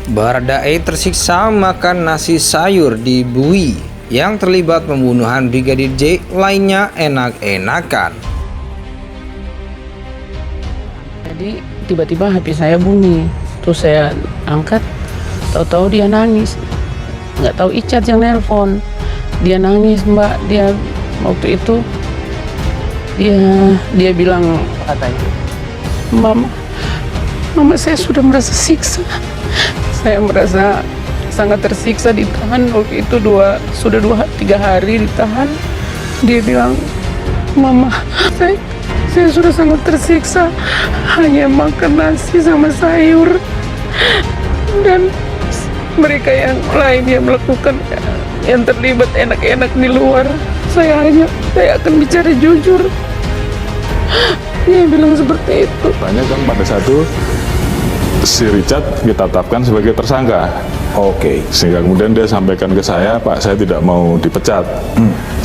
Baradae tersiksa makan nasi sayur di Bui. Yang terlibat pembunuhan Brigadir J lainnya enak-enakan. Jadi tiba-tiba HP saya bunyi, terus saya angkat, tahu-tahu dia nangis. Nggak tahu Icat yang nelpon, dia nangis Mbak. Dia waktu itu dia bilang katanya, Mama saya sudah merasa siksa. Saya merasa sangat tersiksa ditahan waktu itu sudah 2-3 hari ditahan. Dia bilang, Mama, saya sudah sangat tersiksa, hanya makan nasi sama sayur. Dan mereka yang lain yang melakukan, yang terlibat enak-enak di luar, saya akan bicara jujur. Dia bilang seperti itu. Tanya kan pada saat itu si Richard kita tetapkan sebagai tersangka. Oke. Sehingga kemudian dia sampaikan ke saya, Pak, saya tidak mau dipecat.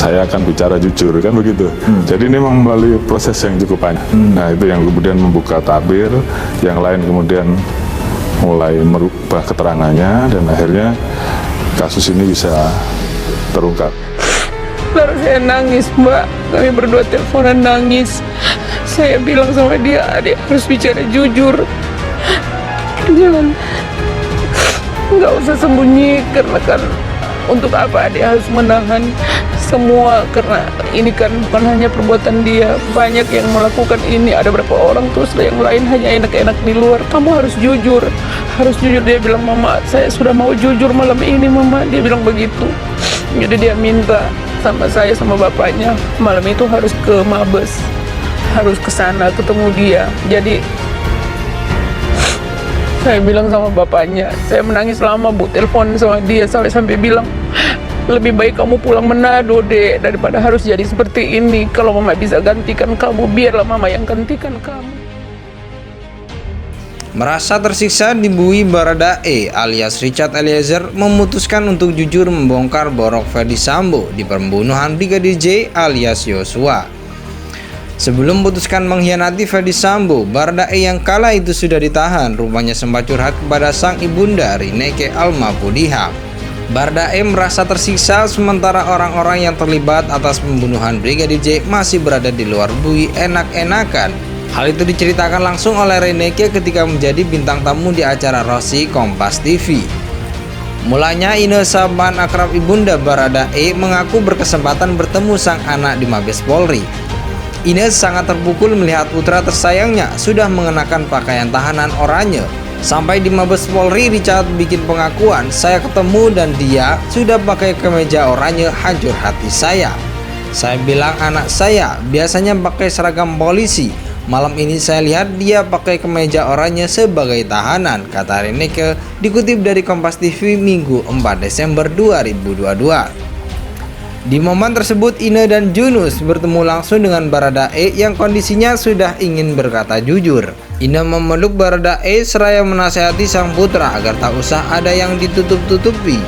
Saya akan bicara jujur, kan begitu. Jadi ini memang melalui proses yang cukup panjang. Nah, itu yang kemudian membuka tabir, yang lain kemudian mulai merubah keterangannya, dan akhirnya kasus ini bisa terungkap. Lalu saya nangis, Mbak. Kami berdua teleponan nangis. Saya bilang sama dia, adik harus bicara jujur. Jangan, nggak usah sembunyi, karena kan untuk apa adik harus menahan semua, karena ini kan bukan hanya perbuatan dia, banyak yang melakukan ini, ada berapa orang, terus yang lain hanya enak-enak di luar. Kamu harus jujur, harus jujur. Dia bilang, Mama, saya sudah mau jujur malam ini, Mama. Dia bilang begitu. Jadi dia minta sama saya sama bapaknya malam itu harus ke Mabes, harus ke sana ketemu dia. Jadi saya bilang sama bapaknya, saya menangis lama, Bu, telepon sama dia sampai bilang, lebih baik kamu pulang Manado, Dek, daripada harus jadi seperti ini. Kalau Mama bisa gantikan kamu, biarlah Mama yang gantikan kamu. Merasa tersiksa di Bui, Baradae alias Richard Eliezer memutuskan untuk jujur membongkar borok Ferdy Sambo di pembunuhan Brigadir J alias Yosua. Sebelum memutuskan mengkhianati Ferdy Sambo, Baradae yang kala itu sudah ditahan rupanya sempat curhat kepada sang ibunda Rineke Almapudihang. Baradae merasa tersiksa sementara orang-orang yang terlibat atas pembunuhan Brigadir J masih berada di luar Bui enak-enakan. Hal itu diceritakan langsung oleh Rineke ketika menjadi bintang tamu di acara Rossi Kompas TV. Mulanya Ine, sahabat akrab ibunda Baradae, mengaku berkesempatan bertemu sang anak di Mabes Polri. Ine sangat terpukul melihat putra tersayangnya sudah mengenakan pakaian tahanan oranye. Sampai di Mabes Polri, Richard bikin pengakuan, saya ketemu dan dia sudah pakai kemeja oranye, hancur hati saya. Saya bilang anak saya biasanya pakai seragam polisi. Malam ini saya lihat dia pakai kemeja oranye sebagai tahanan, kata Rineke, dikutip dari Kompas TV Minggu 4 Desember 2022. Di momen tersebut Ine dan Junus bertemu langsung dengan Baradae yang kondisinya sudah ingin berkata jujur. Ine memeluk Baradae seraya menasihati sang putra agar tak usah ada yang ditutup-tutupi.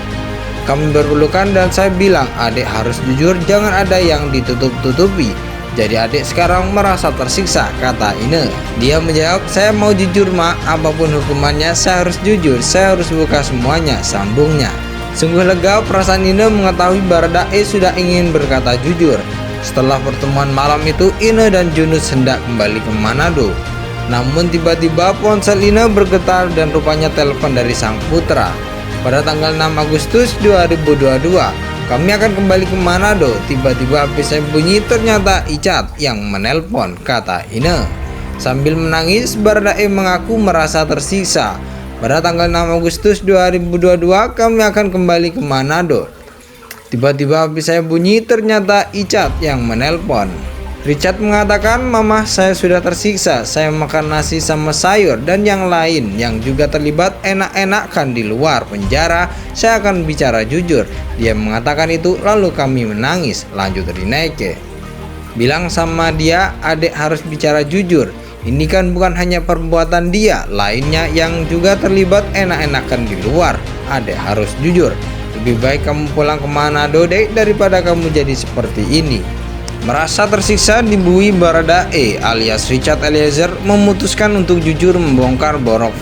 Kami berpelukan dan saya bilang adik harus jujur, jangan ada yang ditutup-tutupi. Jadi adik sekarang merasa tersiksa, kata Ine. Dia menjawab, saya mau jujur mak, apapun hukumannya saya harus jujur, saya harus buka semuanya, sambungnya. Sungguh lega perasaan Ine mengetahui Baradae sudah ingin berkata jujur. Setelah pertemuan malam itu, Ine dan Junus hendak kembali ke Manado. Namun tiba-tiba ponsel Ine bergetar dan rupanya telepon dari sang putra. Pada tanggal 6 Agustus 2022, kami akan kembali ke Manado. Tiba-tiba HP saya bunyi, ternyata Icat yang menelpon, kata Ine. Sambil menangis, Baradae mengaku merasa tersiksa. Pada tanggal 6 Agustus 2022, kami akan kembali ke Manado. Tiba-tiba HP saya bunyi, ternyata Icat yang menelpon. Richard mengatakan, Mama, saya sudah tersiksa, saya makan nasi sama sayur dan yang lain yang juga terlibat enak-enakan di luar penjara, saya akan bicara jujur. Dia mengatakan itu lalu kami menangis, lanjut Rineke. Bilang sama dia, adik harus bicara jujur. Ini kan bukan hanya perbuatan dia, lainnya yang juga terlibat enak-enakan di luar. Adik harus jujur. Lebih baik kamu pulang ke Manado, Dek, daripada kamu jadi seperti ini. Merasa tersiksa di Bui, Baradae alias Richard Eliezer memutuskan untuk jujur membongkar borok